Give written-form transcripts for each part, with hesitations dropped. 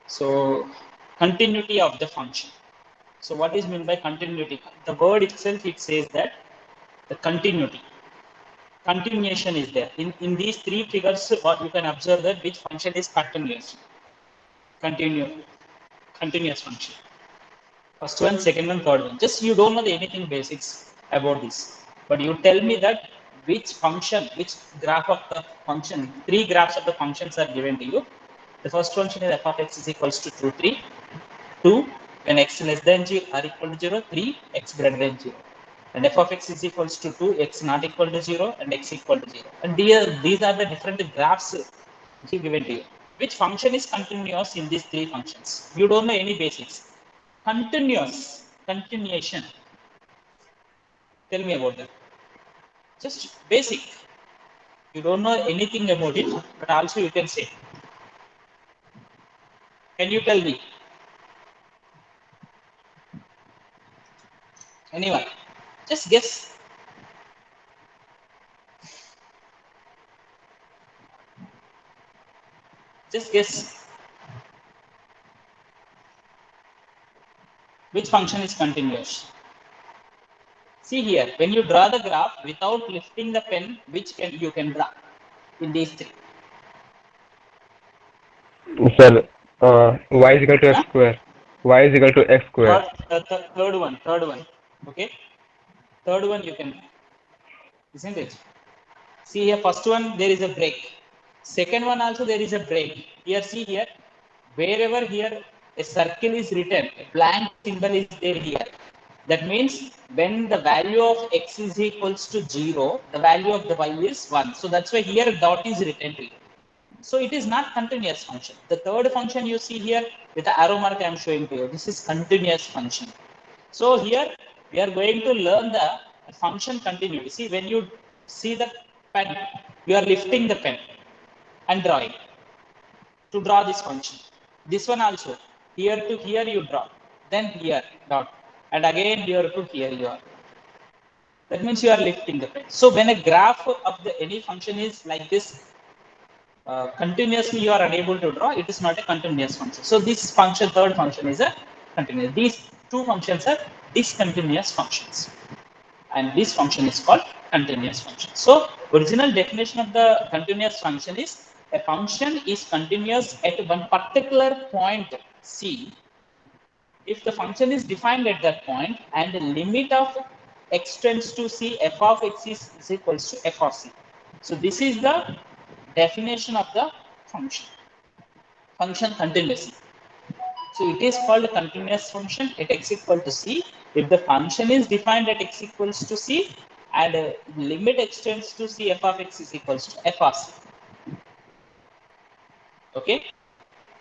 So continuity of the function. So what is meant by continuity? The word itself, it says that the continuity, continuation is there. In these three figures, what you can observe that which function is continuous, continue, continuous function. First one, second one, third one. Just you don't know anything basics about this, but you tell me that which function, which graph of the function, three graphs of the functions are given to you. The first function is f of x is equals to 2, 3. 2 when x less than 0 are equal to 0, 3 x greater than 0. And f of x is equals to 2, x not equal to 0, and x equal to 0. And these are the different graphs given to you. Which function is continuous in these three functions? You don't know any basics. Continuous, continuation. Tell me about that. Just basic. You don't know anything about it, but also you can say. Can you tell me? Anyone? Just guess. Just guess. Which function is continuous? See here, when you draw the graph without lifting the pen, which you can draw in these three? Sir, y is equal to Huh? x square. Y is equal to x square. Third one. Okay, third one you can, isn't it? See here, first one there is a break. Second one also there is a break. Here, see here, wherever here a circle is written, a blank symbol is there here. That means when the value of x is equals to 0, the value of the y is 1. So that's why here dot is written to you. So it is not continuous function. The third function you see here with the arrow mark I am showing to you. This is continuous function. So here we are going to learn the function continuity. See, when you see the pen, you are lifting the pen and drawing to draw this function. This one also, here to here you draw, then here dot, and again here to here you are. That means you are lifting the pen. So when a graph of the any function is like this, continuously you are unable to draw, it is not a continuous function. So this function, third function, is a continuous. These two functions are discontinuous functions, and this function is called continuous function. So original definition of the continuous function is a function is continuous at one particular point C if the function is defined at that point and the limit of x tends to c, f of x is equals to f of c. So this is the definition of the function continuously. So it is called a continuous function at x equal to c if the function is defined at x equals to c and limit extends to c, f of x is equals to f of c. Okay.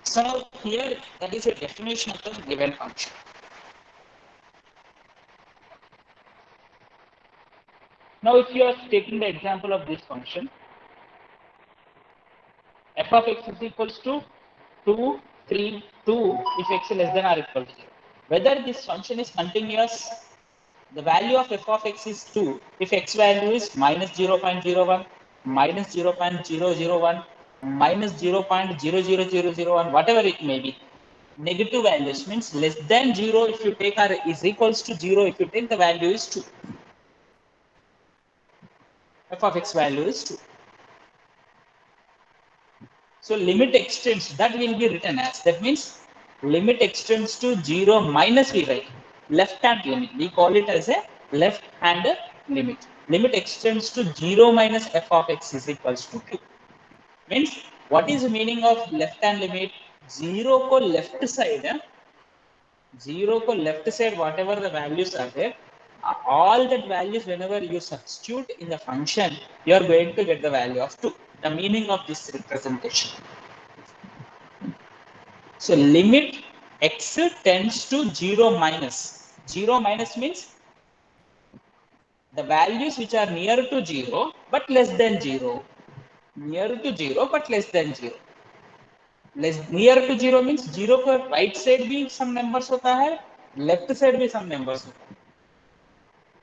So here that is a definition of the given function. Now if you are taking the example of this function, f of x is equals to 2, 3, 2 if x less than or equal to 0. Whether this function is continuous, the value of f of x is 2 if x value is minus 0.01, minus 0.001, minus 0.00001, whatever it may be. Negative values means less than 0 if you take or is equals to 0 if you take the value is 2. F of x value is 2. So limit extends, that will be written as, that means limit extends to 0 minus we write, left hand limit. We call it as a left hand limit. Limit extends to 0 minus f of x is equals to 2. Means what is the meaning of left hand limit? 0 ko left side, 0 ko left side, whatever the values are there, all that values whenever you substitute in the function, you are going to get the value of 2. The meaning of this representation. So limit x tends to 0 minus. 0 minus means the values which are near to 0 but less than 0. Near to 0 but less than 0. Near to 0 means 0 को right side भी some numbers होता है, left side भी some numbers होता है.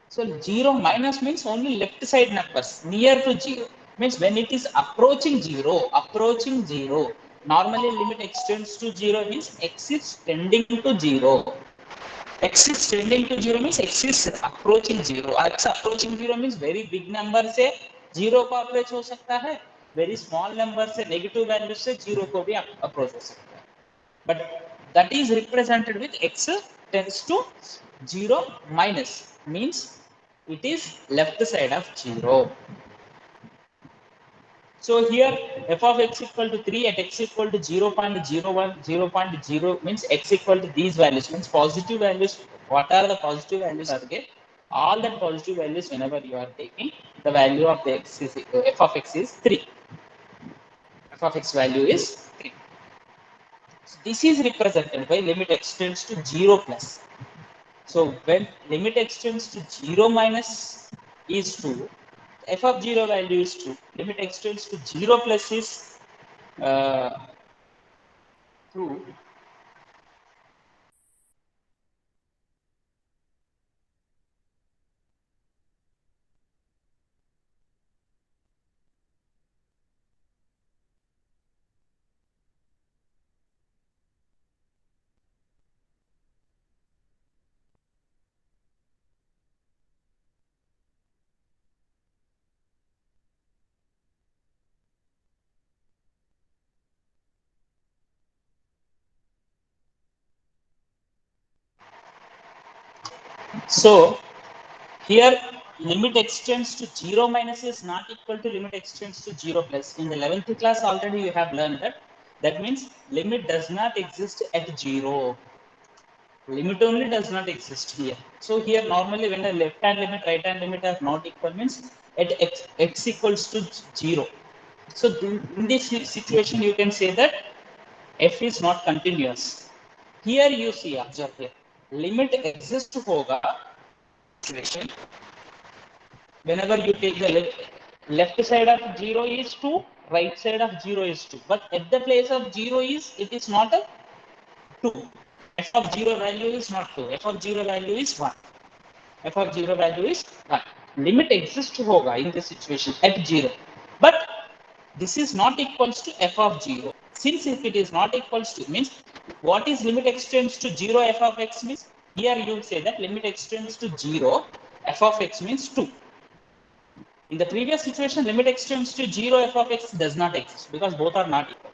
So 0 minus means only left side numbers near to 0 means when it is approaching 0, Normally limit x tends to 0 means x is tending to 0. X is tending to 0 means x is approaching 0. X approaching 0 means very big number से 0 को approach हो सकता है, very small number से negative value से 0 को भी approach हो सकता है. But that is represented with x tends to 0 minus means it is left side of 0. So here f of x equal to 3 at x equal to 0.01, 0.0 means x equal to these values means positive values. What are the positive values are there? All the positive values whenever you are taking, the value of the x is f of x is 3. F of x value is 3. So this is represented by limit x tends to 0 plus. So when limit x tends to 0 minus is 2, f of 0 value is 2. Limit x tends to 0 plus is 2. So here limit x tends to 0 minus is not equal to limit x tends to 0 plus. In the 11th class already you have learned that. That means limit does not exist at 0. Limit only does not exist here. So here normally when the left hand limit, right hand limit are not equal means at x equals to 0. So in this situation you can say that f is not continuous. Here you see, observe here, limit exist hoga situation whenever you take the left side of 0 is 2, right side of 0 is 2, but at the place of 0 is it is not a 2. F of 0 value is not 2, f of 0 value is 1. F of 0 value is 1. Limit exists hoga in this situation at 0, but this is not equals to f of 0. Since if it is not equals to means what is limit extends to 0 f of x means, here you say that limit extends to 0 f of x means 2. In the previous situation, limit extends to 0 f of x does not exist because both are not equal.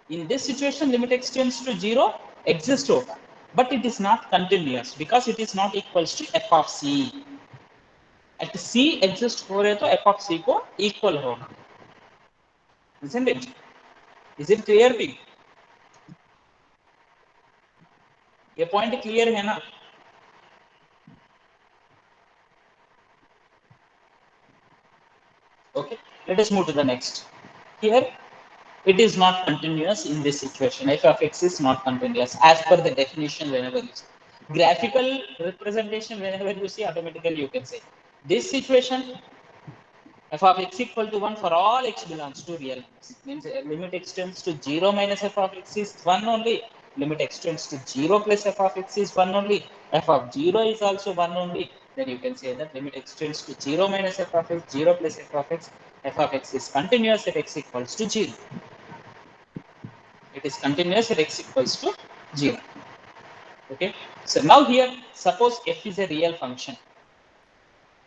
In this situation, limit extends to 0 exists over, but it is not continuous because it is not equals to f of c. At c exists हो रहे तो f of c को equal होगा. Isn't it? Is it clear big? ये point clear है ना? Okay, let us move to the next. Here, it is not continuous in this situation. F of x is not continuous as per the definition whenever you see. Graphical representation whenever you see, automatically you can say. This situation, f of x equal to 1 for all x belongs to real numbers. Means limit x tends to 0 minus f of x is 1 only. Limit x tends to 0 plus f of x is 1 only. F of 0 is also 1 only. Then you can say that limit x tends to 0 minus f of x, 0 plus f of x is continuous at x equals to 0. It is continuous at x equals to 0. Okay. So now here, suppose f is a real function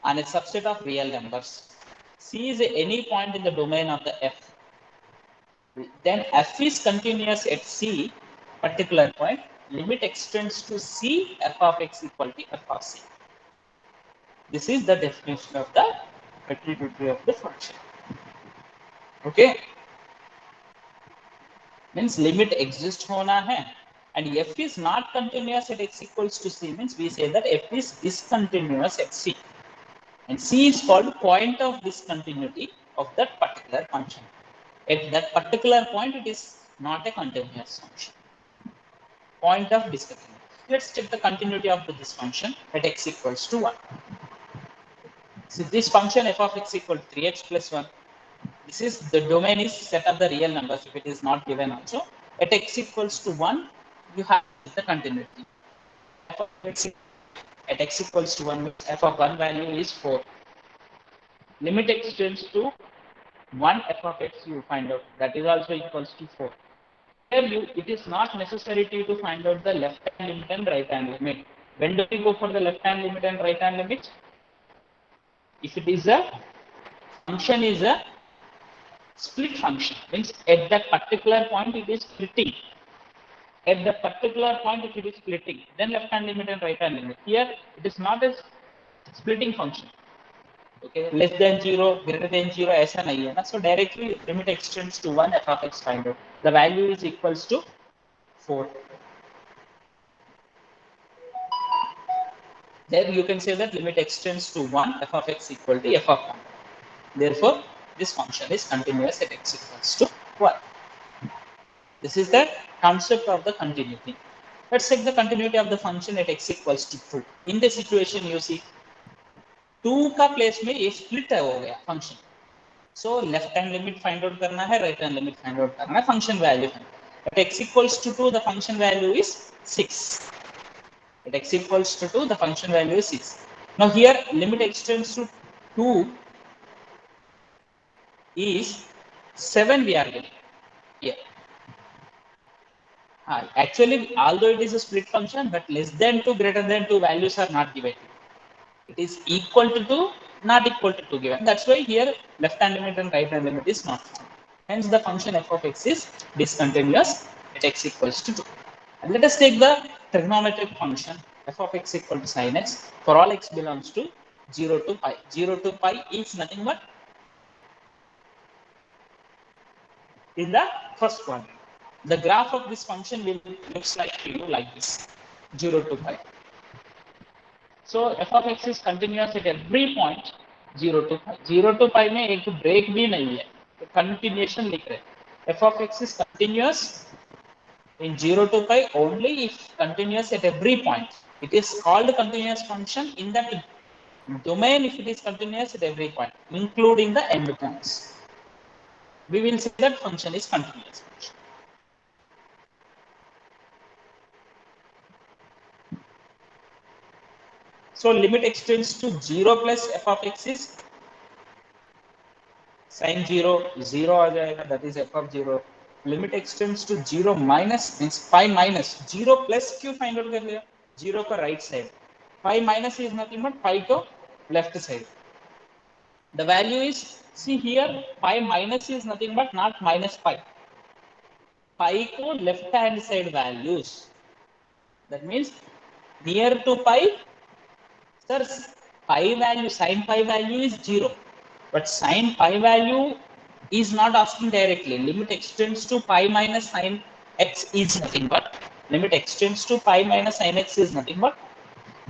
and a subset of real numbers. C is any point in the domain of the f. Then f is continuous at C particular point. Limit extends to C f of x equal to f of C. This is the definition of the attribute of the function. Okay. Means limit exists hona hai. And f is not continuous at x equals to c means we say that f is discontinuous at c. And c is called point of discontinuity of that particular function. At that particular point, it is not a continuous function. Point of discontinuity. Let's check the continuity of this function at x equals to 1. So this function f of x equal to 3x plus 1. This is the domain is set of the real numbers if it is not given also. At x equals to 1, you have the continuity. F of x at x equals to 1, f of 1 value is 4. Limit x tends to 1 f of x, you find out that is also equals to 4. it is not necessary to find out the left hand limit and right hand limit. When do we go for the left hand limit and right hand limit? If it is a function is a split function, means at that particular point it is splitting. At the particular point if it is splitting, then left hand limit and right hand limit. Here it is not a splitting function. Okay, less than 0, greater than 0, ऐसा नहीं है ना. So directly limit extends to 1, f of x find out. The value is equals to 4. There you can say that limit extends to 1, f of x equal to f of 1. Therefore, this function is continuous at x equals to 1. This is the concept of the continuity. Let's take the continuity of the function at x equals to 2. In this situation, you see 2 का place में ये split हो गया function. So left hand limit find out करना है, right hand limit find out करना है, function value. At x equals to 2, the function value is 6. At x equals to 2, the function value is 6. Now here limit extends to 2 is 7 we are getting here. Actually, although it is a split function, but less than 2, greater than 2 values are not given. It is equal to 2, not equal to 2 given. That's why here left hand limit and right hand limit is not found. Hence the function f of x is discontinuous at x equals to 2. And let us take the trigonometric function f of x equal to sin x for all x belongs to 0 to pi. 0 to pi is nothing but in the first one. The graph of this function will looks like to you like this, 0 to pi. So f of x is continuous at every point 0 to pi. 0 to pi में एक break भी नहीं है, तो continuation लिख रहे. f of x is continuous in 0 to pi only if continuous at every point. It is called continuous function in that domain if it is continuous at every point, including the end points. We will say that function is continuous function. So limit extends to 0 plus f of x is sin 0, 0 आ जाएगा, that is f of 0. Limit extends to 0 minus means pi minus 0 plus क्यों find out कर लिया? 0 का right side. Pi minus is nothing but pi to left side. The value is, see here, pi minus is nothing but not minus pi. Pi को left hand side values. That means near to pi. Sir, pi value, sin pi value is 0, but sin pi value is not asking directly. Limit extends to pi minus sin x is nothing but, limit extends to pi minus sin x is nothing but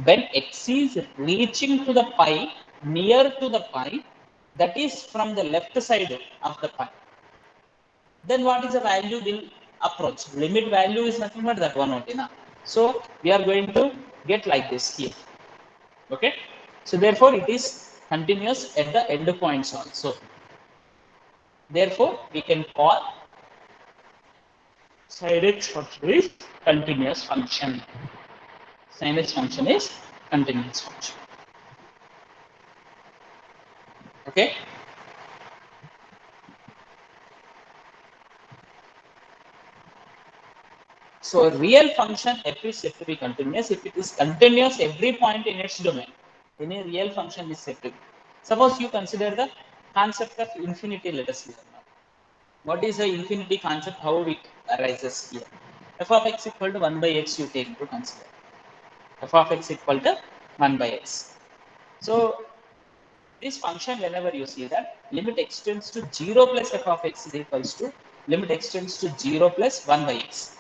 when x is reaching to the pi, near to the pi, that is from the left side of the pi. Then what is the value will approach? Limit value is nothing but that one only. So we are going to get like this here. Okay, so therefore it is continuous at the end points also. Therefore we can call sin x function is continuous function. Sin x function is continuous function. Okay, so real function f is said to be continuous if it is continuous every point in its domain. Any real function is said to be. Suppose you consider the concept of infinity. Let us see now. What is the infinity concept? How it arises here? F of x equal to 1 by x you take to consider. F of x equal to 1 by x. So this function, whenever you see that limit extends to 0 plus f of x is equals to limit extends to 0 plus 1 by x.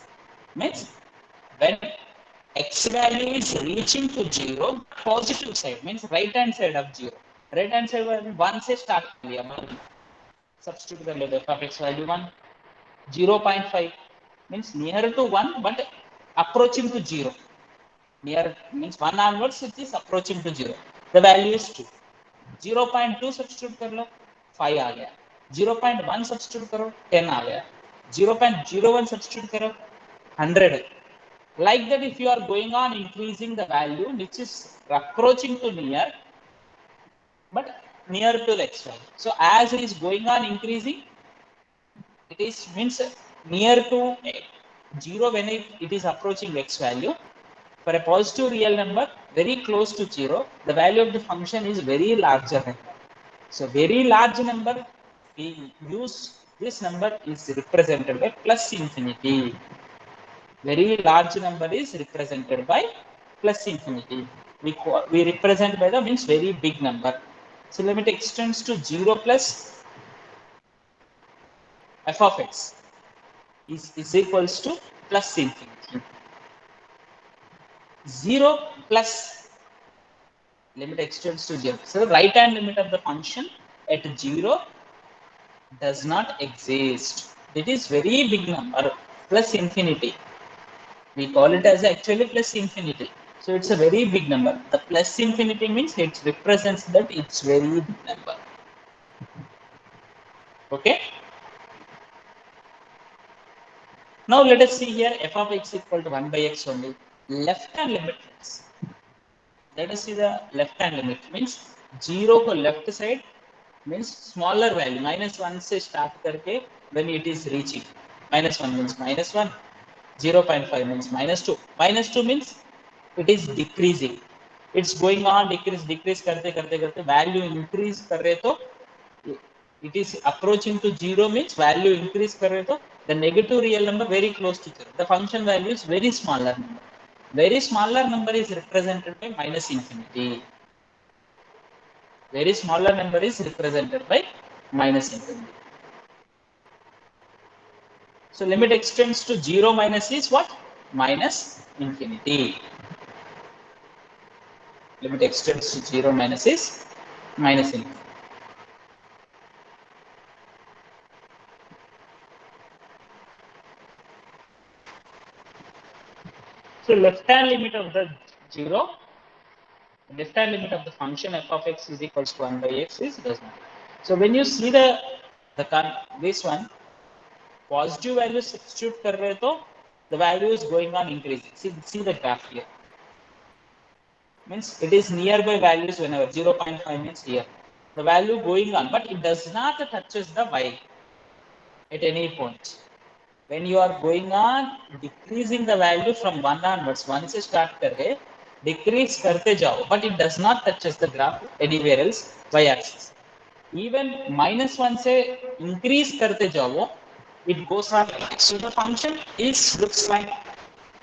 Means when x value is reaching to 0, positive side means right hand side of 0. Right hand side 1 से start किया, substitute कर लेते f of x value 1. 0.5 means near to 1 but approaching to 0. Near means 1 onwards it is approaching to 0. The value is 2. 0.2 substitute कर लो, 5 आ गया. 0.1 substitute करो, 10 आ गया. 0.01 substitute करो, 100. Like that, if you are going on increasing the value which is approaching to near but near to the x value. So as it is going on increasing, it is means near to 0 when it is approaching x value. For a positive real number very close to 0, the value of the function is very larger. So very large number, we use this number is represented by plus infinity. Very large number is represented by plus infinity. We represent by the means very big number. So limit extends to 0 plus f of x is equals to plus infinity. 0 plus limit extends to 0. So the right hand limit of the function at 0 does not exist. It is very big number, plus infinity. We call it as actually plus infinity. So it's a very big number. The plus infinity means it represents that it's very big number. Okay. Now let us see here f of x equal to 1 by x only. Left hand limit. Let us see the left hand limit. Means 0 को left side means smaller value. -1 से start करके when it is reaching. -1 means -1. 0.5 means -2. -2 means it is decreasing. It's going on decrease करते करते करते value increase कर रहे तो it is approaching to 0 means value increase कर रहे तो the negative real number very close to 0. The function value is very smaller number. Very smaller number is represented by minus infinity. Very smaller number is represented by minus infinity. So limit extends to 0 minus is what? Minus infinity. Limit extends to 0 minus is minus infinity. So left hand limit of the 0, left hand limit of the function f of x is equals to 1 by x is does not. So when you see this one, positive value substitute कर रहे तो the value is going on increasing. See the graph here. Means it is nearby values whenever 0.5 means here. The value going on, but it does not touches the y at any point. When you are going on decreasing the value from 1 onwards, 1 से start करके decrease करते जाओ, but it does not touches the graph anywhere else y axis. Even -1 से increase करते जाओ, it goes on like this. So the function is looks like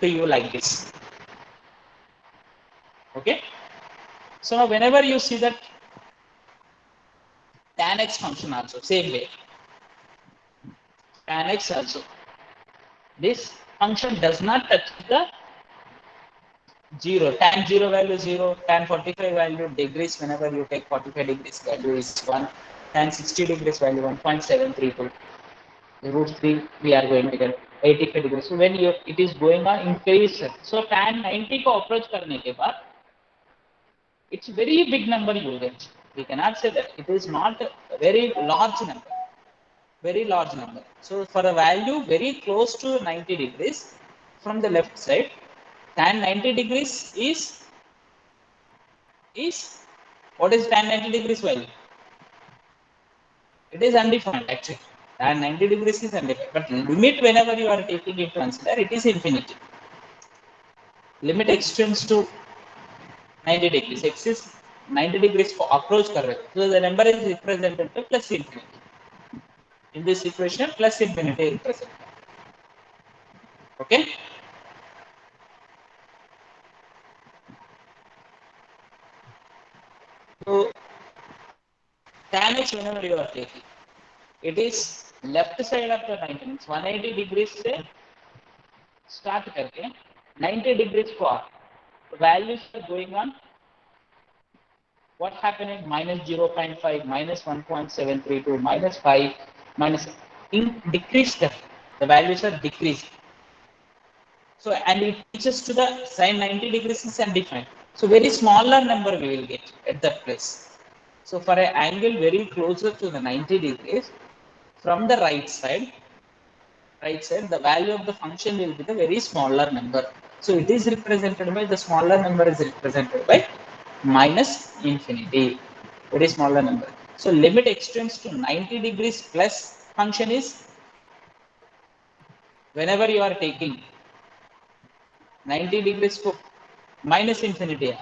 to you like this. Okay. So now whenever you see that tan x function also same way, tan x also, this function does not touch the 0. Tan 0 value 0, tan 45 value degrees whenever you take 45 degrees value is 1, tan 60 degrees value 1.732. Root 3 we are going to get 85 degrees. So when it is going on increase, so tan 90 को approach करने के बाद it's very big number you will get. We cannot say that it is not a very large number. Very large number. So for a value very close to 90 degrees from the left side, tan 90 degrees is what is tan 90 degrees value? It is undefined actually. Tan 90 degrees is undefined, but limit whenever you are taking it to consider, it is infinity. Limit extends to 90 degrees. X is 90 degrees for approach कर रहे. So the number is represented by plus infinity. In this equation, plus infinity is present. Okay. So tan x whenever you are taking, it is left side of the 90 means 180 degrees से start करके 90 degrees for values are going on. What happening? Minus 0.5, minus 1.732, minus 5, minus in decrease the values are decreasing. So and it reaches to the sine 90 degrees is undefined. So very smaller number we will get at that place. So for an angle very closer to the 90 degrees from the right side, the value of the function will be the very smaller number. So it is represented by the smaller number is represented by minus infinity. Very smaller number. So limit extends to 90 degrees plus function is whenever you are taking 90 degrees to minus infinity.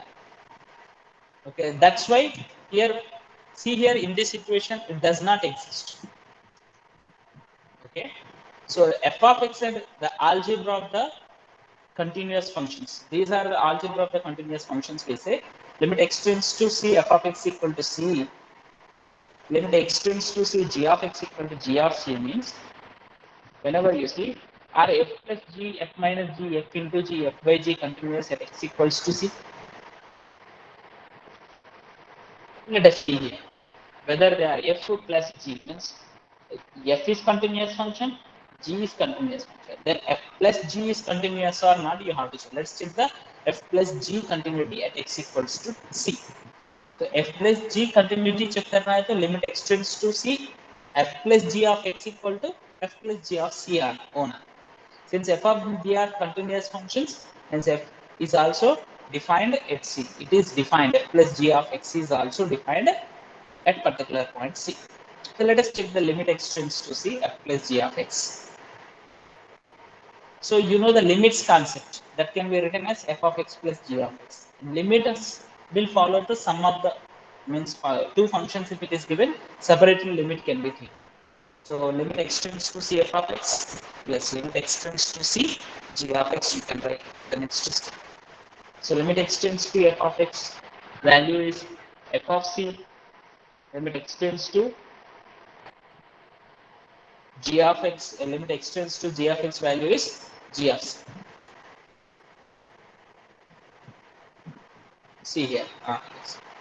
Okay, that's why here, see here in this situation, it does not exist. Okay, so f of x and the algebra of the continuous functions. These are the algebra of the continuous functions. We say limit x tends to c f of x equal to c. Limit x tends to c g of x equal to g of c means whenever you see are f plus g, f minus g, f into g, f by g continuous at x equals to c. Let us see here whether they are f plus g means f is continuous function, g is continuous function. Then f plus g is continuous or not, you have to check. Let's check the f plus g continuity at x equals to c. So f plus g continuity check करना है तो limit x tends to c, f plus g of x equal to f plus g of c होना. Since f of g are continuous functions, hence f is also defined at c. It is defined, f plus g of x is also defined at particular point c. So let us check the limit x tends to c, f plus g of x. So you know the limits concept that can be written as f of x plus g of x. Limits will follow the sum of the means two functions. If it is given separately, limit can be taken. So limit x tends to c f of x plus limit x tends to c g of x, you can write the next step. So limit x tends to f of x, value is f of c. Limit x tends to g of x, limit x tends to g of x, value is g of c. See here,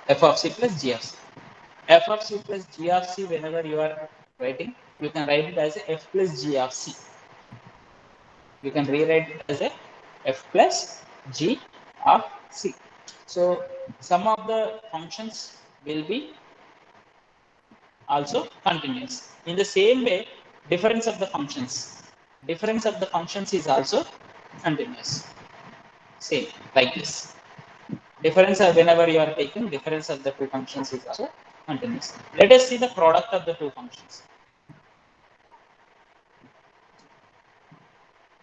f of c plus g of c. F of c plus g of c, whenever you are writing, you can write it as f plus g of c. You can rewrite it as a f plus g of c. So some of the functions will be also continuous. In the same way, difference of the functions is also continuous. Same like this. Difference whenever you are taking difference of the two functions is also continuous. Let us see the product of the two functions.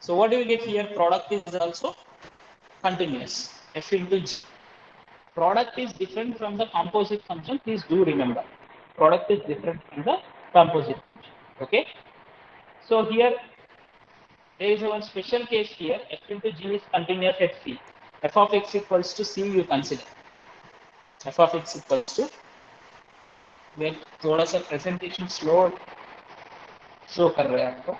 So what do we get here? Product is also continuous. F into g. Product is different from the composite function. Please do remember. Product is different from the composite function. Okay. So here there is one special case here. F into g is continuous at c. F of x equals to c you consider. F of x equals to, मैं थोड़ा सा presentation slow show कर रहे हैं आपको.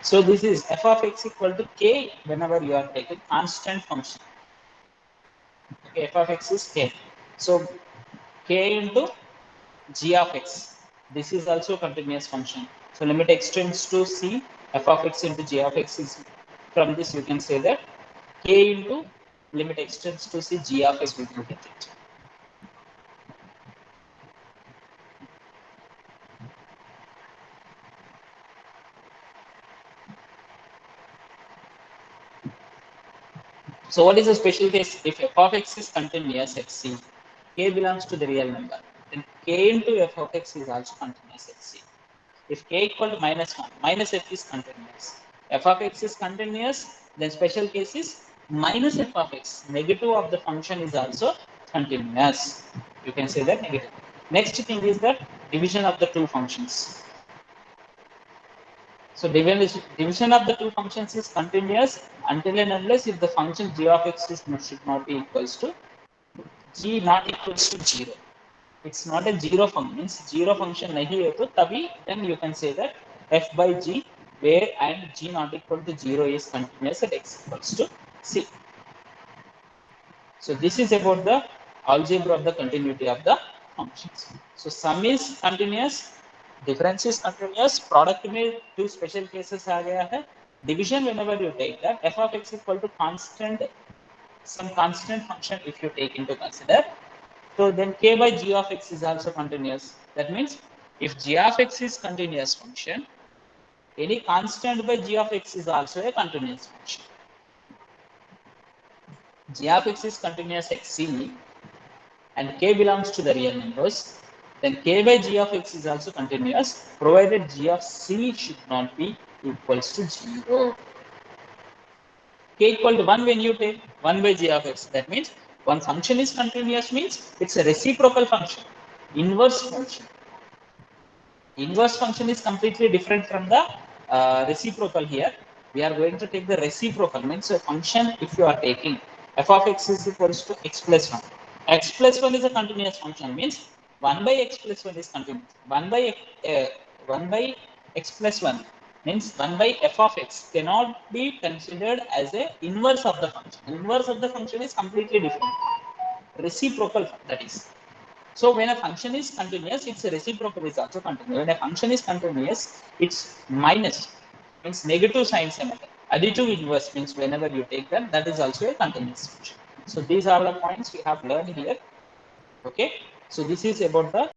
So this is f of x equal to k whenever you are taking constant function. Okay, f of x is k. So k into g of x. This is also continuous function. So limit x tends to c, f of x into g of x is, from this you can say that k into limit x tends to c g of x, we can get it. So what is the special case? If f of x is continuous at c, k belongs to the real number, then k into f of x is also continuous at c. If k equal to minus 1, minus f is continuous. F of x is continuous, then special case is minus f of x. Negative of the function is also continuous. You can say that negative. Next thing is that division of the two functions. So division of the two functions is continuous until and unless if the function g of x is should not be equals to g not equals to 0. It's not a zero function. Means zero function nahi hai to tabhi then you can say that f by g where and g not equal to 0 is continuous at x equals to c. So this is about the algebra of the continuity of the functions. So sum is continuous, difference is continuous, product में two special cases आ गया है. Division whenever you take that, f of x equal to constant, some constant function if you take into consider. So then k by g of x is also continuous. That means if g of x is continuous function, any constant by g of x is also a continuous function. G of x is continuous xc and k belongs to the real numbers, then k by g of x is also continuous provided g of c should not be equals to 0. K equal to 1 when you take 1 by g of x. That means one function is continuous means it's a reciprocal function, inverse function. Inverse function is completely different from the reciprocal here. We are going to take the reciprocal, means a function if you are taking f of x is equals to x plus 1. X plus 1 is a continuous function, means 1 by x plus 1 is continuous. 1 by x plus 1 means 1 by f of x cannot be considered as a inverse of the function. Inverse of the function is completely different. Reciprocal, that is. So when a function is continuous, its reciprocal is also continuous. When a function is continuous, its minus means negative sign symmetry. Additive inverse means whenever you take that is also a continuous function. So these are the points we have learned here. Okay. So this is about the